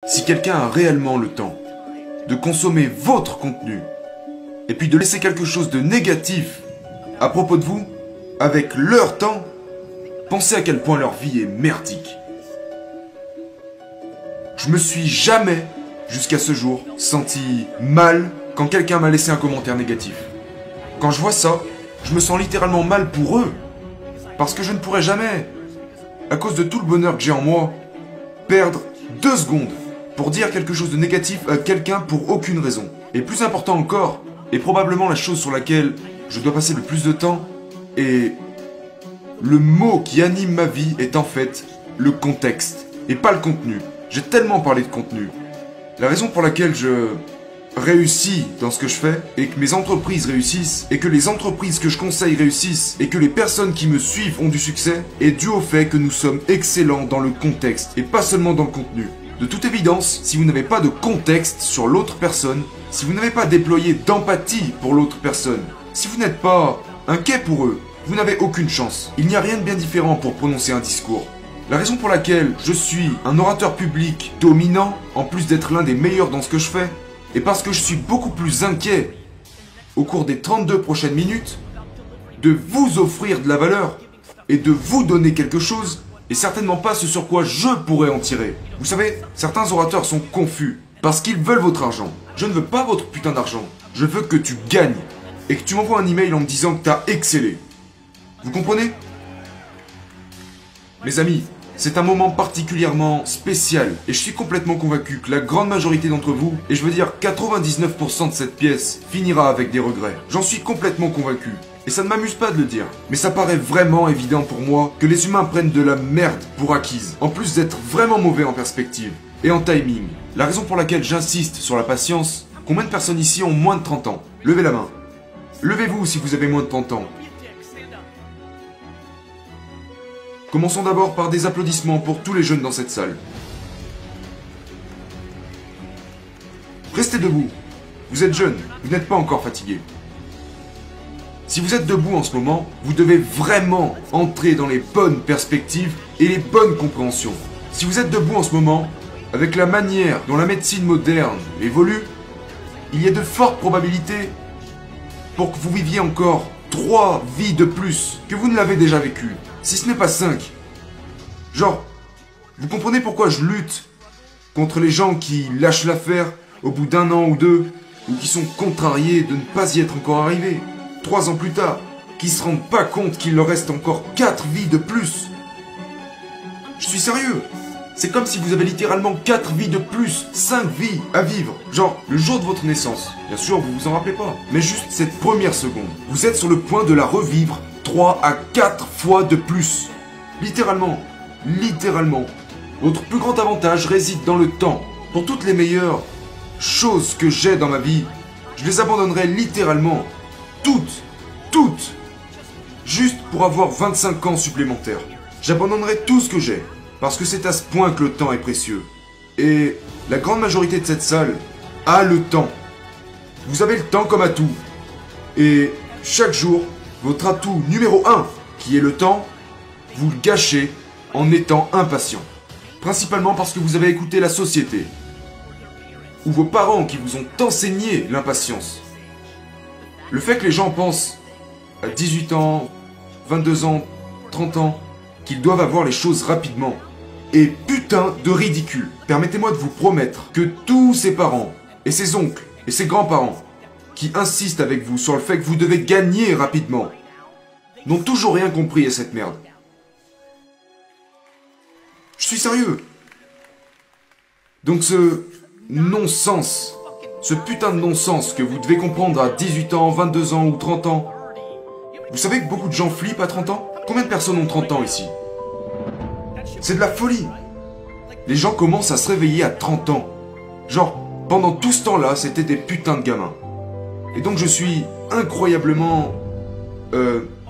Si quelqu'un a réellement le temps de consommer votre contenu, et puis de laisser quelque chose de négatif à propos de vous, avec leur temps, pensez à quel point leur vie est merdique. Je me suis jamais, jusqu'à ce jour, senti mal quand quelqu'un m'a laissé un commentaire négatif. Quand je vois ça, je me sens littéralement mal pour eux. Parce que je ne pourrais jamais, à cause de tout le bonheur que j'ai en moi, perdre 2 secondes pour dire quelque chose de négatif à quelqu'un pour aucune raison. Et plus important encore, et probablement la chose sur laquelle je dois passer le plus de temps, et le mot qui anime ma vie est en fait le contexte, et pas le contenu. J'ai tellement parlé de contenu. La raison pour laquelle je réussis dans ce que je fais, et que mes entreprises réussissent, et que les entreprises que je conseille réussissent, et que les personnes qui me suivent ont du succès, est dû au fait que nous sommes excellents dans le contexte, et pas seulement dans le contenu. De toute évidence, si vous n'avez pas de contexte sur l'autre personne, si vous n'avez pas déployé d'empathie pour l'autre personne, si vous n'êtes pas inquiet pour eux, vous n'avez aucune chance. Il n'y a rien de bien différent pour prononcer un discours. La raison pour laquelle je suis un orateur public dominant, en plus d'être l'un des meilleurs dans ce que je fais, est parce que je suis beaucoup plus inquiet au cours des 32 prochaines minutes de vous offrir de la valeur et de vous donner quelque chose, et certainement pas ce sur quoi je pourrais en tirer. Vous savez, certains orateurs sont confus parce qu'ils veulent votre argent. Je ne veux pas votre putain d'argent. Je veux que tu gagnes et que tu m'envoies un email en me disant que t'as excellé. Vous comprenez? Mes amis, c'est un moment particulièrement spécial et je suis complètement convaincu que la grande majorité d'entre vous, et je veux dire 99% de cette pièce, finira avec des regrets. J'en suis complètement convaincu. Et ça ne m'amuse pas de le dire, mais ça paraît vraiment évident pour moi que les humains prennent de la merde pour acquise, en plus d'être vraiment mauvais en perspective et en timing. La raison pour laquelle j'insiste sur la patience, combien de personnes ici ont moins de 30 ans? Levez la main. Levez-vous si vous avez moins de 30 ans. Commençons d'abord par des applaudissements pour tous les jeunes dans cette salle. Restez debout. Vous êtes jeune, vous n'êtes pas encore fatigué. Si vous êtes debout en ce moment, vous devez vraiment entrer dans les bonnes perspectives et les bonnes compréhensions. Si vous êtes debout en ce moment, avec la manière dont la médecine moderne évolue, il y a de fortes probabilités pour que vous viviez encore 3 vies de plus que vous ne l'avez déjà vécu, si ce n'est pas 5. Genre, vous comprenez pourquoi je lutte contre les gens qui lâchent l'affaire au bout d'1 an ou 2, ou qui sont contrariés de ne pas y être encore arrivés 3 ans plus tard, qui se rendent pas compte qu'il leur reste encore 4 vies de plus. Je suis sérieux. C'est comme si vous avez littéralement 4 vies de plus, 5 vies à vivre. Genre, le jour de votre naissance. Bien sûr, vous vous en rappelez pas. Mais juste cette première seconde. Vous êtes sur le point de la revivre 3 à 4 fois de plus. Littéralement. Littéralement. Votre plus grand avantage réside dans le temps. Pour toutes les meilleures choses que j'ai dans ma vie, je les abandonnerai littéralement. Toutes, juste pour avoir 25 ans supplémentaires. J'abandonnerai tout ce que j'ai, parce que c'est à ce point que le temps est précieux. Et la grande majorité de cette salle a le temps. Vous avez le temps comme atout. Et chaque jour, votre atout numéro 1, qui est le temps, vous le gâchez en étant impatient. Principalement parce que vous avez écouté la société, ou vos parents qui vous ont enseigné l'impatience. Le fait que les gens pensent à 18 ans, 22 ans, 30 ans, qu'ils doivent avoir les choses rapidement, est putain de ridicule. Permettez-moi de vous promettre que tous ces parents, et ces oncles, et ces grands-parents, qui insistent avec vous sur le fait que vous devez gagner rapidement, n'ont toujours rien compris à cette merde. Je suis sérieux. Donc ce non-sens, ce putain de non-sens que vous devez comprendre à 18 ans, 22 ans ou 30 ans. Vous savez que beaucoup de gens flippent à 30 ans? Combien de personnes ont 30 ans ici? C'est de la folie. Les gens commencent à se réveiller à 30 ans. Genre, pendant tout ce temps-là, c'était des putains de gamins. Et donc je suis incroyablement,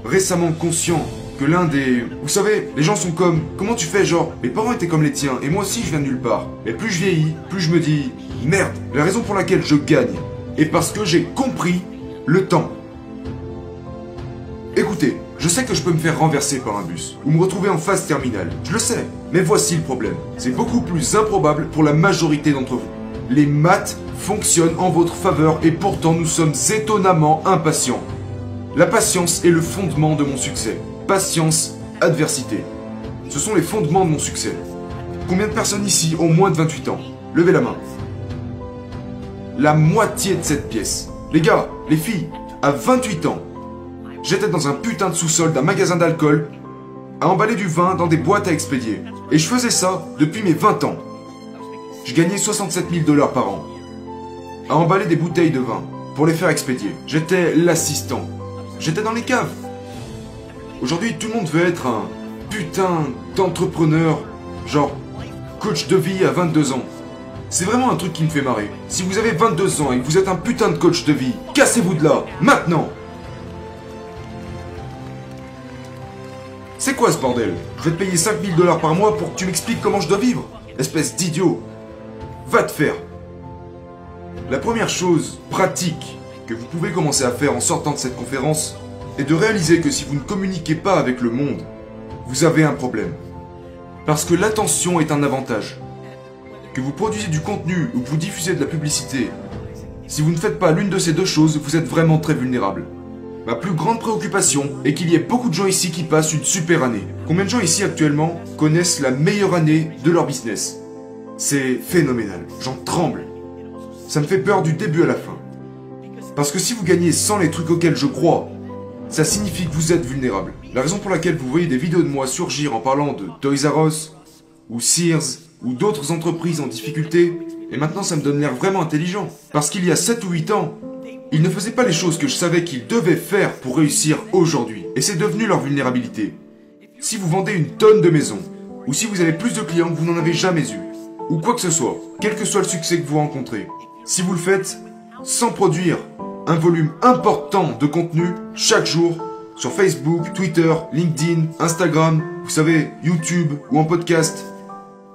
récemment conscient que l'un des... Vous savez, les gens sont comme... Comment tu fais, genre, mes parents étaient comme les tiens, et moi aussi je viens de nulle part. Et plus je vieillis, plus je me dis... Merde, la raison pour laquelle je gagne est parce que j'ai compris le temps. Écoutez, Je sais que je peux me faire renverser par un bus, ou me retrouver en phase terminale, je le sais. Mais voici le problème, c'est beaucoup plus improbable pour la majorité d'entre vous. Les maths fonctionnent en votre faveur et pourtant nous sommes étonnamment impatients. La patience est le fondement de mon succès. Patience, adversité. Ce sont les fondements de mon succès. Combien de personnes ici ont moins de 28 ans? Levez la main. La moitié de cette pièce. Les gars, les filles, à 28 ans, j'étais dans un putain de sous-sol d'un magasin d'alcool à emballer du vin dans des boîtes à expédier. Et je faisais ça depuis mes 20 ans. Je gagnais 67 000 $ par an à emballer des bouteilles de vin pour les faire expédier. J'étais l'assistant. J'étais dans les caves. Aujourd'hui, tout le monde veut être un putain d'entrepreneur, genre coach de vie à 22 ans. C'est vraiment un truc qui me fait marrer. Si vous avez 22 ans et que vous êtes un putain de coach de vie, cassez-vous de là, maintenant! C'est quoi ce bordel? Je vais te payer 5 000 $ par mois pour que tu m'expliques comment je dois vivre? Espèce d'idiot! Va te faire! La première chose pratique que vous pouvez commencer à faire en sortant de cette conférence est de réaliser que si vous ne communiquez pas avec le monde, vous avez un problème. Parce que l'attention est un avantage. Que vous produisez du contenu ou que vous diffusez de la publicité, si vous ne faites pas l'une de ces deux choses, vous êtes vraiment très vulnérable. Ma plus grande préoccupation est qu'il y ait beaucoup de gens ici qui passent une super année. Combien de gens ici actuellement connaissent la meilleure année de leur business? C'est phénoménal, j'en tremble. Ça me fait peur du début à la fin. Parce que si vous gagnez sans les trucs auxquels je crois, ça signifie que vous êtes vulnérable. La raison pour laquelle vous voyez des vidéos de moi surgir en parlant de Toys R Us, ou Sears, ou d'autres entreprises en difficulté, et maintenant ça me donne l'air vraiment intelligent. Parce qu'il y a 7 ou 8 ans, ils ne faisaient pas les choses que je savais qu'ils devaient faire pour réussir aujourd'hui. Et c'est devenu leur vulnérabilité. Si vous vendez une tonne de maisons, ou si vous avez plus de clients que vous n'en avez jamais eu, ou quoi que ce soit, quel que soit le succès que vous rencontrez, si vous le faites sans produire un volume important de contenu chaque jour, sur Facebook, Twitter, LinkedIn, Instagram, vous savez, YouTube ou en podcast,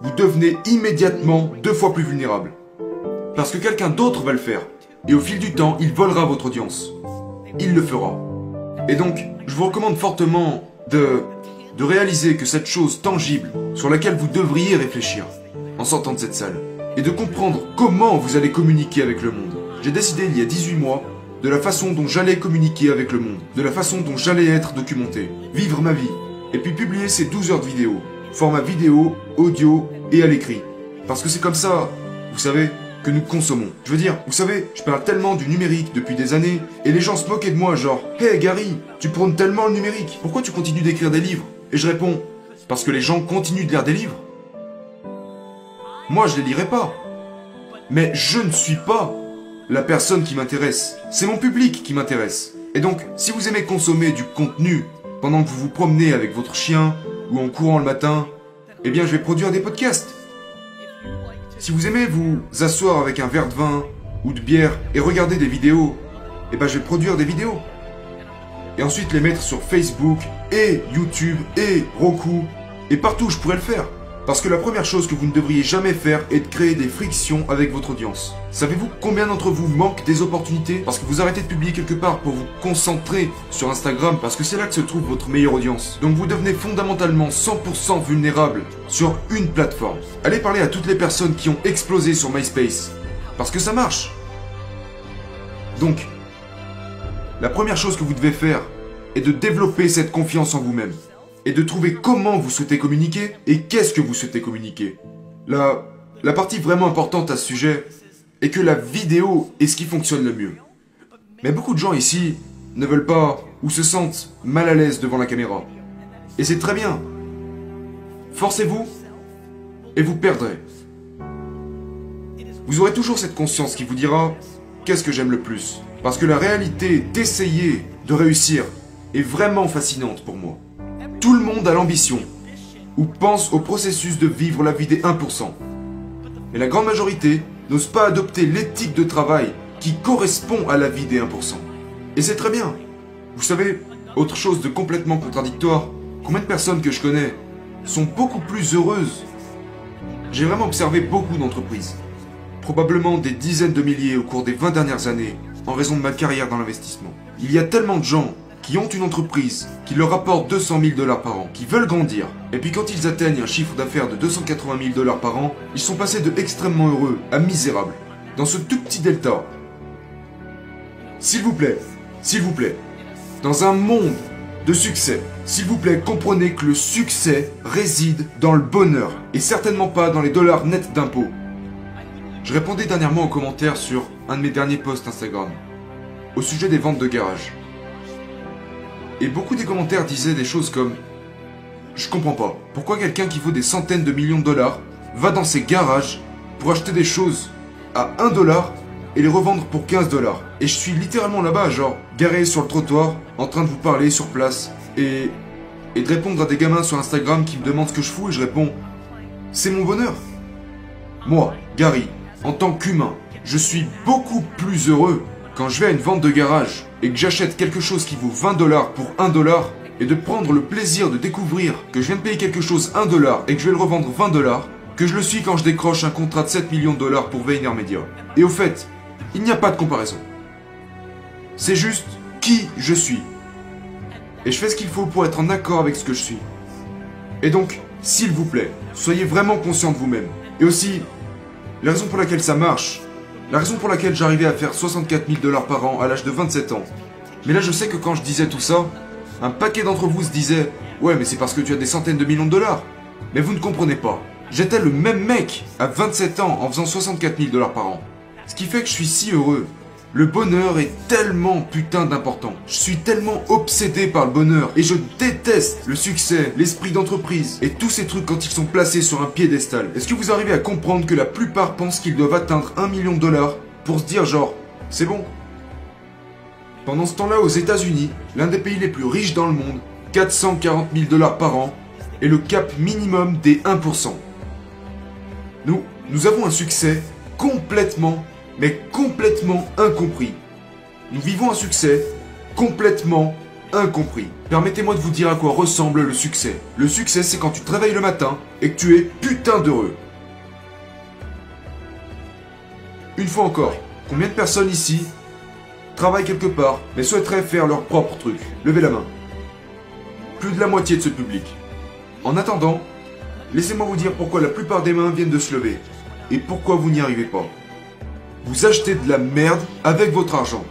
vous devenez immédiatement 2 fois plus vulnérable. Parce que quelqu'un d'autre va le faire. Et au fil du temps, il volera votre audience. Il le fera. Et donc, je vous recommande fortement de réaliser que cette chose tangible sur laquelle vous devriez réfléchir en sortant de cette salle, et de comprendre comment vous allez communiquer avec le monde. J'ai décidé il y a 18 mois de la façon dont j'allais communiquer avec le monde, de la façon dont j'allais être documenté, vivre ma vie, et puis publier ces 12 heures de vidéo, format vidéo, audio et à l'écrit. Parce que c'est comme ça, vous savez, que nous consommons. Je veux dire, vous savez, je parle tellement du numérique depuis des années, et les gens se moquaient de moi, genre « Hey Gary, tu prônes tellement le numérique, pourquoi tu continues d'écrire des livres ?» Et je réponds « Parce que les gens continuent de lire des livres. » Moi, je les lirai pas. Mais je ne suis pas la personne qui m'intéresse. C'est mon public qui m'intéresse. Et donc, si vous aimez consommer du contenu pendant que vous vous promenez avec votre chien ou en courant le matin, eh bien, je vais produire des podcasts. Si vous aimez vous asseoir avec un verre de vin ou de bière et regarder des vidéos, eh ben, je vais produire des vidéos. Et ensuite les mettre sur Facebook et YouTube et Roku et partout où je pourrais le faire. Parce que la première chose que vous ne devriez jamais faire est de créer des frictions avec votre audience. Savez-vous combien d'entre vous manquent des opportunités parce que vous arrêtez de publier quelque part pour vous concentrer sur Instagram parce que c'est là que se trouve votre meilleure audience. Donc vous devenez fondamentalement 100% vulnérable sur une plateforme. Allez parler à toutes les personnes qui ont explosé sur MySpace. Parce que ça marche. Donc, la première chose que vous devez faire est de développer cette confiance en vous-même. Et de trouver comment vous souhaitez communiquer et qu'est-ce que vous souhaitez communiquer. La partie vraiment importante à ce sujet est que la vidéo est ce qui fonctionne le mieux. Mais beaucoup de gens ici ne veulent pas ou se sentent mal à l'aise devant la caméra. Et c'est très bien. Forcez-vous et vous perdrez. Vous aurez toujours cette conscience qui vous dira « Qu'est-ce que j'aime le plus ?» Parce que la réalité d'essayer de réussir est vraiment fascinante pour moi. Tout le monde a l'ambition, ou pense au processus de vivre la vie des 1%. Mais la grande majorité n'ose pas adopter l'éthique de travail qui correspond à la vie des 1%. Et c'est très bien. Vous savez, autre chose de complètement contradictoire, combien de personnes que je connais sont beaucoup plus heureuses? J'ai vraiment observé beaucoup d'entreprises, probablement des dizaines de milliers au cours des 20 dernières années, en raison de ma carrière dans l'investissement. Il y a tellement de gens qui ont une entreprise qui leur rapporte 200 000 $ par an, qui veulent grandir, et puis quand ils atteignent un chiffre d'affaires de 280 000 $ par an, ils sont passés de extrêmement heureux à misérables, dans ce tout petit delta. S'il vous plaît, dans un monde de succès, s'il vous plaît, comprenez que le succès réside dans le bonheur, et certainement pas dans les dollars nets d'impôts. Je répondais dernièrement aux commentaires sur un de mes derniers posts Instagram, au sujet des ventes de garage. Et beaucoup des commentaires disaient des choses comme « Je comprends pas, pourquoi quelqu'un qui vaut des centaines de millions de dollars va dans ses garages pour acheter des choses à 1 $ et les revendre pour 15 $. Et je suis littéralement là-bas, genre, garé sur le trottoir, en train de vous parler sur place, et de répondre à des gamins sur Instagram qui me demandent ce que je fous, et je réponds « C'est mon bonheur ». Moi, Gary, en tant qu'humain, je suis beaucoup plus heureux quand je vais à une vente de garage et que j'achète quelque chose qui vaut 20 $ pour 1 $, et de prendre le plaisir de découvrir que je viens de payer quelque chose 1 $ et que je vais le revendre 20 $, que je le suis quand je décroche un contrat de 7 millions de $ pour VaynerMedia. Et au fait, il n'y a pas de comparaison. C'est juste qui je suis. Et je fais ce qu'il faut pour être en accord avec ce que je suis. Et donc, s'il vous plaît, soyez vraiment conscient de vous-même. Et aussi, la raison pour laquelle ça marche, la raison pour laquelle j'arrivais à faire 64 000 $ par an à l'âge de 27 ans. Mais là, je sais que quand je disais tout ça, un paquet d'entre vous se disait « Ouais, mais c'est parce que tu as des centaines de millions de dollars. » Mais vous ne comprenez pas. J'étais le même mec à 27 ans en faisant 64 000 $ par an. Ce qui fait que je suis si heureux. Le bonheur est tellement putain d'important. Je suis tellement obsédé par le bonheur et je déteste le succès, l'esprit d'entreprise et tous ces trucs quand ils sont placés sur un piédestal. Est-ce que vous arrivez à comprendre que la plupart pensent qu'ils doivent atteindre 1 million de dollars pour se dire genre, c'est bon? Pendant ce temps-là, aux États-Unis, l'un des pays les plus riches dans le monde, 440 000 $ par an est le cap minimum des 1%. Nous avons un succès complètement incompris. Nous vivons un succès complètement incompris. Permettez-moi de vous dire à quoi ressemble le succès. Le succès, c'est quand tu te réveilles le matin et que tu es putain d'heureux. Une fois encore, combien de personnes ici travaillent quelque part mais souhaiteraient faire leur propre truc? Levez la main. Plus de la moitié de ce public. En attendant, laissez-moi vous dire pourquoi la plupart des mains viennent de se lever. Et pourquoi vous n'y arrivez pas. Vous achetez de la merde avec votre argent.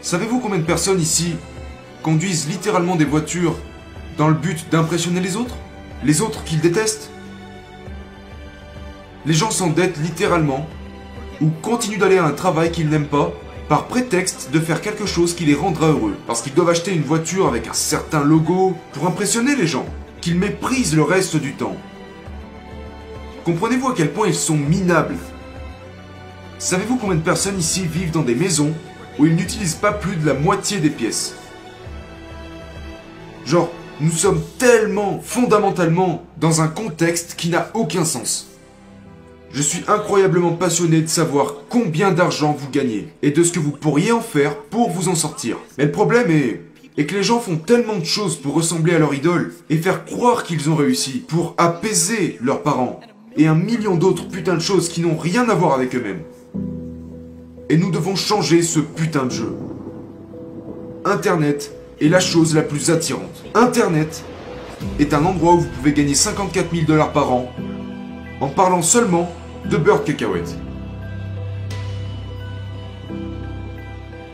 Savez-vous combien de personnes ici conduisent littéralement des voitures dans le but d'impressionner les autres? Les autres qu'ils détestent? Les gens s'endettent littéralement ou continuent d'aller à un travail qu'ils n'aiment pas par prétexte de faire quelque chose qui les rendra heureux. Parce qu'ils doivent acheter une voiture avec un certain logo pour impressionner les gens, qu'ils méprisent le reste du temps. Comprenez-vous à quel point ils sont minables? Savez-vous combien de personnes ici vivent dans des maisons où ils n'utilisent pas plus de la moitié des pièces? Genre, nous sommes tellement, fondamentalement, dans un contexte qui n'a aucun sens. Je suis incroyablement passionné de savoir combien d'argent vous gagnez et de ce que vous pourriez en faire pour vous en sortir. Mais le problème est que les gens font tellement de choses pour ressembler à leur idole et faire croire qu'ils ont réussi, pour apaiser leurs parents, et un million d'autres putains de choses qui n'ont rien à voir avec eux-mêmes. Et nous devons changer ce putain de jeu. Internet est la chose la plus attirante. Internet est un endroit où vous pouvez gagner 54 000 $ par an en parlant seulement de beurre de cacahuète.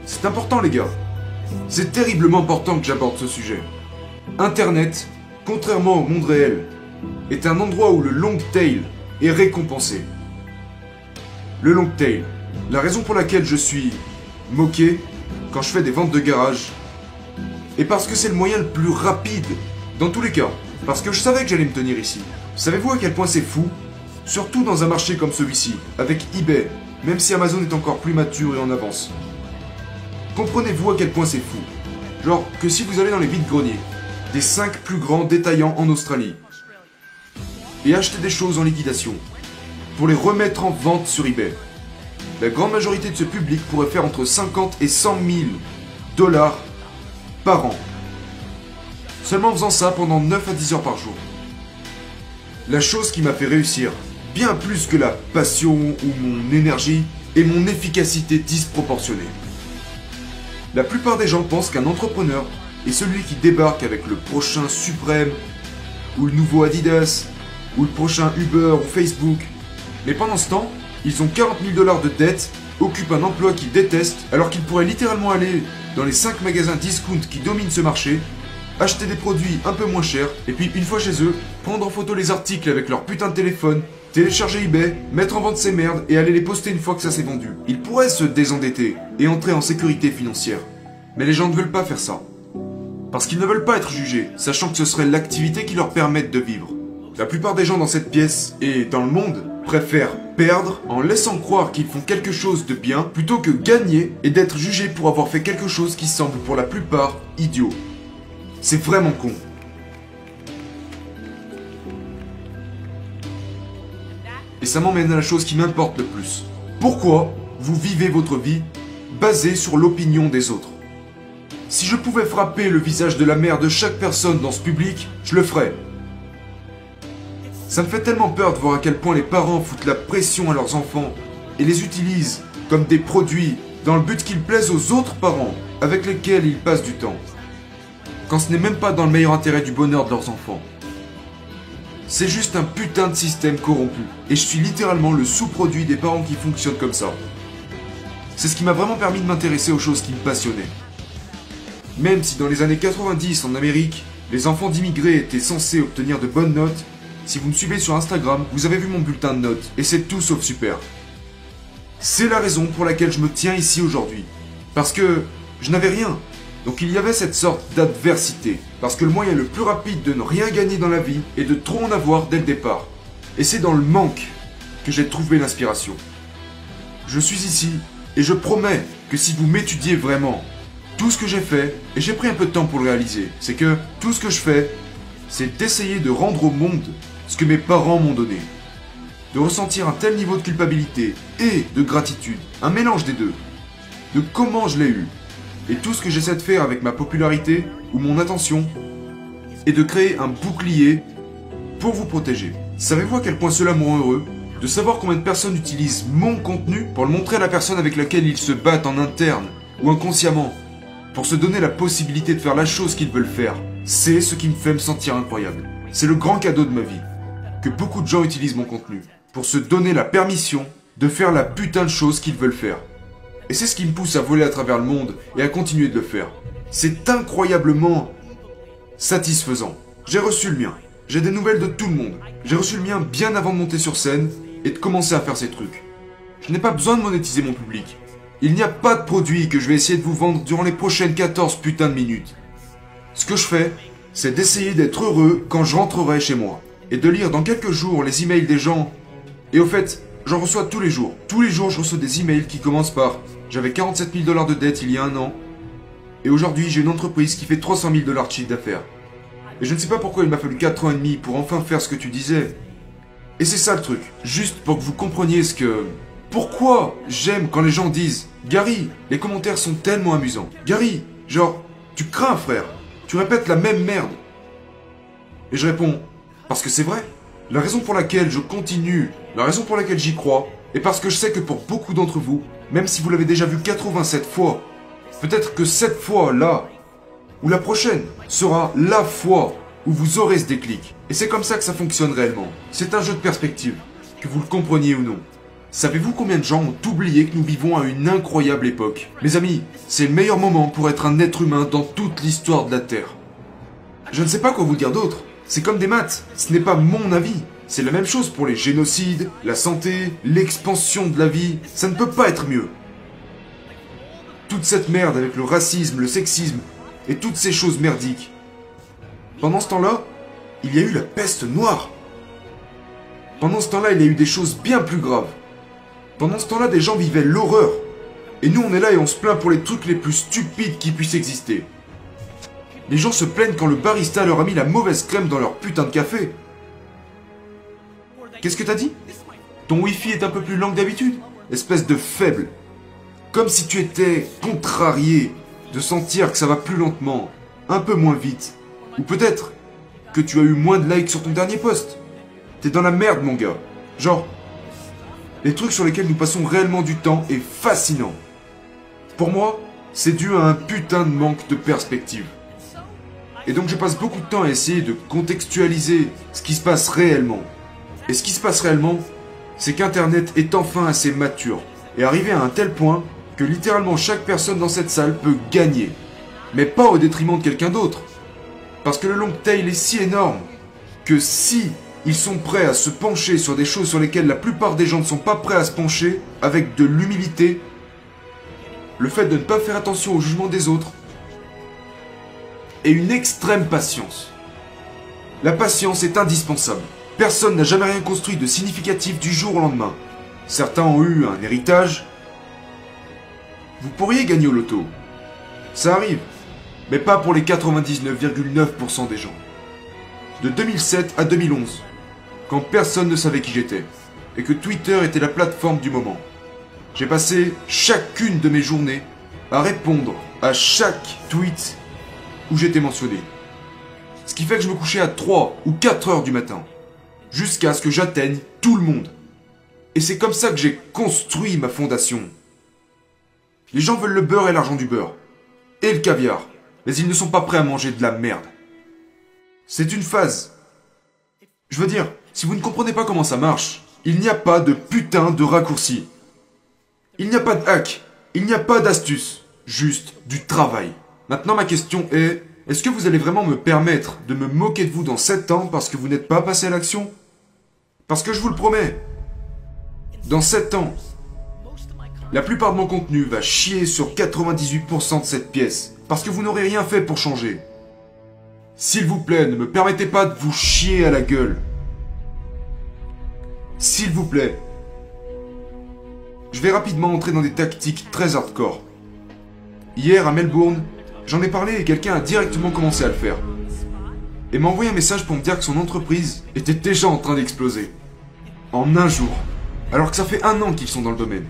C'est important les gars. C'est terriblement important que j'aborde ce sujet. Internet, contrairement au monde réel, est un endroit où le long tail est récompensé. Le long tail. La raison pour laquelle je suis moqué quand je fais des ventes de garage est parce que c'est le moyen le plus rapide, dans tous les cas, parce que je savais que j'allais me tenir ici. Savez-vous à quel point c'est fou? Surtout dans un marché comme celui-ci, avec eBay, même si Amazon est encore plus mature et en avance. Comprenez-vous à quel point c'est fou? Genre que si vous allez dans les vides-greniers, des 5 plus grands détaillants en Australie, et acheter des choses en liquidation, pour les remettre en vente sur eBay, la grande majorité de ce public pourrait faire entre 50 et 100 000 $ par an. Seulement en faisant ça pendant 9 à 10 heures par jour. La chose qui m'a fait réussir, bien plus que la passion ou mon énergie, est mon efficacité disproportionnée. La plupart des gens pensent qu'un entrepreneur est celui qui débarque avec le prochain Suprême, ou le nouveau Adidas, ou le prochain Uber ou Facebook. Mais pendant ce temps, ils ont 40 000 $ de dette, occupent un emploi qu'ils détestent, alors qu'ils pourraient littéralement aller dans les 5 magasins discount qui dominent ce marché, acheter des produits un peu moins chers, et puis une fois chez eux, prendre en photo les articles avec leur putain de téléphone, télécharger eBay, mettre en vente ces merdes et aller les poster une fois que ça s'est vendu. Ils pourraient se désendetter et entrer en sécurité financière. Mais les gens ne veulent pas faire ça. Parce qu'ils ne veulent pas être jugés, sachant que ce serait l'activité qui leur permette de vivre. La plupart des gens dans cette pièce, et dans le monde, préfèrent perdre en laissant croire qu'ils font quelque chose de bien, plutôt que gagner et d'être jugés pour avoir fait quelque chose qui semble pour la plupart idiot. C'est vraiment con. Et ça m'emmène à la chose qui m'importe le plus. Pourquoi vous vivez votre vie basée sur l'opinion des autres? Si je pouvais frapper le visage de la mère de chaque personne dans ce public, je le ferais. Ça me fait tellement peur de voir à quel point les parents foutent la pression à leurs enfants et les utilisent comme des produits dans le but qu'ils plaisent aux autres parents avec lesquels ils passent du temps. Quand ce n'est même pas dans le meilleur intérêt du bonheur de leurs enfants. C'est juste un putain de système corrompu. Et je suis littéralement le sous-produit des parents qui fonctionnent comme ça. C'est ce qui m'a vraiment permis de m'intéresser aux choses qui me passionnaient. Même si dans les années 90 en Amérique, les enfants d'immigrés étaient censés obtenir de bonnes notes, si vous me suivez sur Instagram, vous avez vu mon bulletin de notes, et c'est tout sauf super. C'est la raison pour laquelle je me tiens ici aujourd'hui. Parce que je n'avais rien. Donc il y avait cette sorte d'adversité. Parce que le moyen le plus rapide de ne rien gagner dans la vie est de trop en avoir dès le départ. Et c'est dans le manque que j'ai trouvé l'inspiration. Je suis ici, et je promets que si vous m'étudiez vraiment, tout ce que j'ai fait, et j'ai pris un peu de temps pour le réaliser, c'est que tout ce que je fais, c'est d'essayer de rendre au monde ce que mes parents m'ont donné. De ressentir un tel niveau de culpabilité et de gratitude, un mélange des deux. De comment je l'ai eu. Et tout ce que j'essaie de faire avec ma popularité ou mon attention est de créer un bouclier pour vous protéger. Savez-vous à quel point cela me rend heureux de savoir combien de personnes utilisent mon contenu pour le montrer à la personne avec laquelle ils se battent en interne ou inconsciemment, pour se donner la possibilité de faire la chose qu'ils veulent faire. C'est ce qui me fait me sentir incroyable. C'est le grand cadeau de ma vie. Que beaucoup de gens utilisent mon contenu pour se donner la permission de faire la putain de chose qu'ils veulent faire. Et c'est ce qui me pousse à voler à travers le monde et à continuer de le faire. C'est incroyablement satisfaisant. J'ai reçu le mien. J'ai des nouvelles de tout le monde. J'ai reçu le mien bien avant de monter sur scène et de commencer à faire ces trucs. Je n'ai pas besoin de monétiser mon public. Il n'y a pas de produit que je vais essayer de vous vendre durant les prochaines 14 putains de minutes. Ce que je fais, c'est d'essayer d'être heureux quand je rentrerai chez moi. Et de lire dans quelques jours les emails des gens. Et au fait, j'en reçois tous les jours. Tous les jours, je reçois des emails qui commencent par « J'avais 47 000 $ de dette il y a un an. Et aujourd'hui, j'ai une entreprise qui fait 300 000 $ de chiffre d'affaires. Et je ne sais pas pourquoi il m'a fallu 4 ans et demi pour enfin faire ce que tu disais. » Et c'est ça le truc. Juste pour que vous compreniez ce que... Pourquoi j'aime quand les gens disent « Gary, les commentaires sont tellement amusants. Gary, genre, tu crains frère. Tu répètes la même merde. » Et je réponds « Parce que c'est vrai. La raison pour laquelle je continue, la raison pour laquelle j'y crois, est parce que je sais que pour beaucoup d'entre vous, même si vous l'avez déjà vu 87 fois, peut-être que cette fois-là, ou la prochaine, sera la fois où vous aurez ce déclic. Et c'est comme ça que ça fonctionne réellement. C'est un jeu de perspective, que vous le compreniez ou non. Savez-vous combien de gens ont oublié que nous vivons à une incroyable époque? Mes amis, c'est le meilleur moment pour être un être humain dans toute l'histoire de la Terre. Je ne sais pas quoi vous dire d'autre. C'est comme des maths, ce n'est pas mon avis. C'est la même chose pour les génocides, la santé, l'expansion de la vie. Ça ne peut pas être mieux. Toute cette merde avec le racisme, le sexisme et toutes ces choses merdiques. Pendant ce temps-là, il y a eu la peste noire. Pendant ce temps-là, il y a eu des choses bien plus graves. Pendant ce temps-là, des gens vivaient l'horreur. Et nous, on est là et on se plaint pour les trucs les plus stupides qui puissent exister. Les gens se plaignent quand le barista leur a mis la mauvaise crème dans leur putain de café. Qu'est-ce que t'as dit? Ton wifi est un peu plus lent que d'habitude? Espèce de faible. Comme si tu étais contrarié de sentir que ça va plus lentement, un peu moins vite. Ou peut-être que tu as eu moins de likes sur ton dernier post. T'es dans la merde, mon gars. Genre, les trucs sur lesquels nous passons réellement du temps est fascinant. Pour moi, c'est dû à un putain de manque de perspective. Et donc je passe beaucoup de temps à essayer de contextualiser ce qui se passe réellement. Et ce qui se passe réellement, c'est qu'Internet est enfin assez mature et arrivé à un tel point que littéralement chaque personne dans cette salle peut gagner. Mais pas au détriment de quelqu'un d'autre. Parce que le long tail est si énorme que si ils sont prêts à se pencher sur des choses sur lesquelles la plupart des gens ne sont pas prêts à se pencher, avec de l'humilité, le fait de ne pas faire attention au jugement des autres, et une extrême patience. La patience est indispensable. Personne n'a jamais rien construit de significatif du jour au lendemain. Certains ont eu un héritage. Vous pourriez gagner au loto. Ça arrive. Mais pas pour les 99,9% des gens. De 2007 à 2011, quand personne ne savait qui j'étais, et que Twitter était la plateforme du moment, j'ai passé chacune de mes journées à répondre à chaque tweet où j'étais mentionné. Ce qui fait que je me couchais à 3 ou 4 heures du matin, jusqu'à ce que j'atteigne tout le monde. Et c'est comme ça que j'ai construit ma fondation. Les gens veulent le beurre et l'argent du beurre, et le caviar, mais ils ne sont pas prêts à manger de la merde. C'est une phase. Je veux dire, si vous ne comprenez pas comment ça marche, il n'y a pas de putain de raccourci. Il n'y a pas de hack, il n'y a pas d'astuce, juste du travail. Maintenant ma question est, est-ce que vous allez vraiment me permettre de me moquer de vous dans 7 ans parce que vous n'êtes pas passé à l'action? Parce que je vous le promets, dans 7 ans, la plupart de mon contenu va chier sur 98% de cette pièce, parce que vous n'aurez rien fait pour changer. S'il vous plaît, ne me permettez pas de vous chier à la gueule. S'il vous plaît. Je vais rapidement entrer dans des tactiques très hardcore. Hier, à Melbourne, j'en ai parlé et quelqu'un a directement commencé à le faire. Et m'a envoyé un message pour me dire que son entreprise était déjà en train d'exploser. En un jour. Alors que ça fait 1 an qu'ils sont dans le domaine.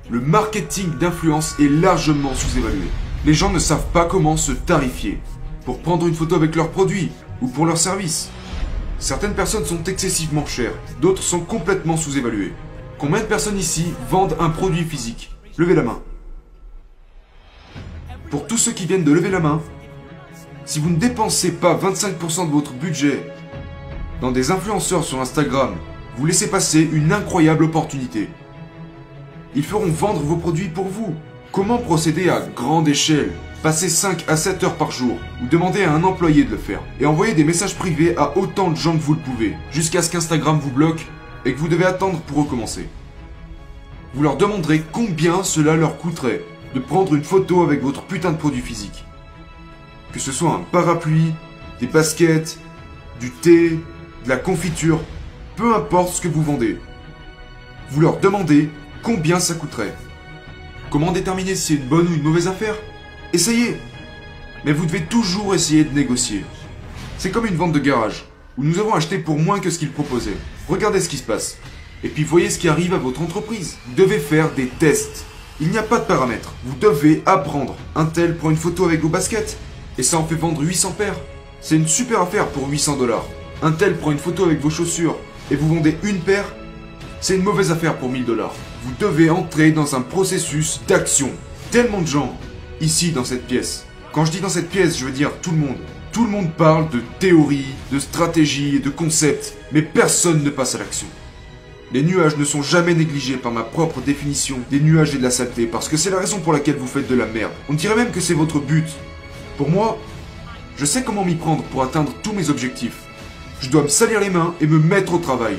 Le marketing d'influence est largement sous-évalué. Les gens ne savent pas comment se tarifier pour prendre une photo avec leurs produits ou pour leurs services. Certaines personnes sont excessivement chères, d'autres sont complètement sous-évaluées. Combien de personnes ici vendent un produit physique? Levez la main. Pour tous ceux qui viennent de lever la main, si vous ne dépensez pas 25% de votre budget dans des influenceurs sur Instagram, vous laissez passer une incroyable opportunité. Ils feront vendre vos produits pour vous. Comment procéder à grande échelle? Passez 5 à 7 heures par jour, ou demandez à un employé de le faire, et envoyez des messages privés à autant de gens que vous le pouvez, jusqu'à ce qu'Instagram vous bloque et que vous devez attendre pour recommencer. Vous leur demanderez combien cela leur coûterait de prendre une photo avec votre putain de produit physique. Que ce soit un parapluie, des baskets, du thé, de la confiture, peu importe ce que vous vendez. Vous leur demandez combien ça coûterait. Comment déterminer si c'est une bonne ou une mauvaise affaire? Essayez. Mais vous devez toujours essayer de négocier. C'est comme une vente de garage, où nous avons acheté pour moins que ce qu'ils proposaient. Regardez ce qui se passe. Et puis voyez ce qui arrive à votre entreprise. Vous devez faire des tests. Il n'y a pas de paramètres. Vous devez apprendre. Un tel prend une photo avec vos baskets, et ça en fait vendre 800 paires. C'est une super affaire pour 800 $. Un tel prend une photo avec vos chaussures, et vous vendez une paire. C'est une mauvaise affaire pour 1000 $. Vous devez entrer dans un processus d'action. Tellement de gens, ici dans cette pièce. Quand je dis dans cette pièce, je veux dire tout le monde. Tout le monde parle de théorie, de stratégie et de concept, mais personne ne passe à l'action. Les nuages ne sont jamais négligés par ma propre définition des nuages et de la saleté, parce que c'est la raison pour laquelle vous faites de la merde. On dirait même que c'est votre but. Pour moi, je sais comment m'y prendre pour atteindre tous mes objectifs. Je dois me salir les mains et me mettre au travail.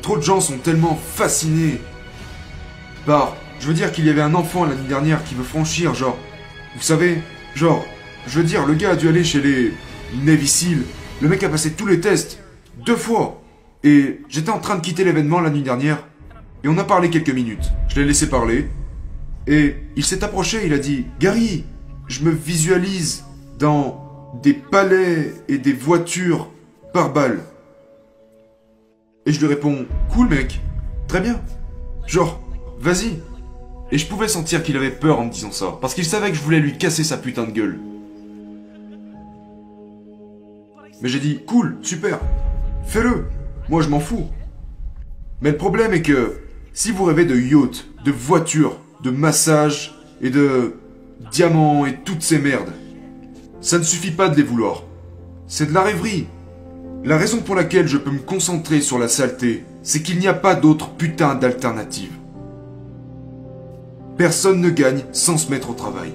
Trop de gens sont tellement fascinés par... Je veux dire qu'il y avait un enfant l'année dernière qui veut franchir, genre... Vous savez, genre... Je veux dire, le gars a dû aller chez les Navy Seals. Le mec a passé tous les tests 2 fois. Et j'étais en train de quitter l'événement la nuit dernière. Et on a parlé quelques minutes. Je l'ai laissé parler. Et il s'est approché, il a dit... Gary, je me visualise dans des palais et des voitures par balle. Et je lui réponds, cool mec, très bien. Genre, vas-y. Et je pouvais sentir qu'il avait peur en me disant ça, parce qu'il savait que je voulais lui casser sa putain de gueule. Mais j'ai dit, cool, super, fais-le, moi je m'en fous. Mais le problème est que, si vous rêvez de yacht, de voiture, de massage et de diamants et toutes ces merdes. Ça ne suffit pas de les vouloir. C'est de la rêverie. La raison pour laquelle je peux me concentrer sur la saleté, c'est qu'il n'y a pas d'autre putain d'alternative. Personne ne gagne sans se mettre au travail.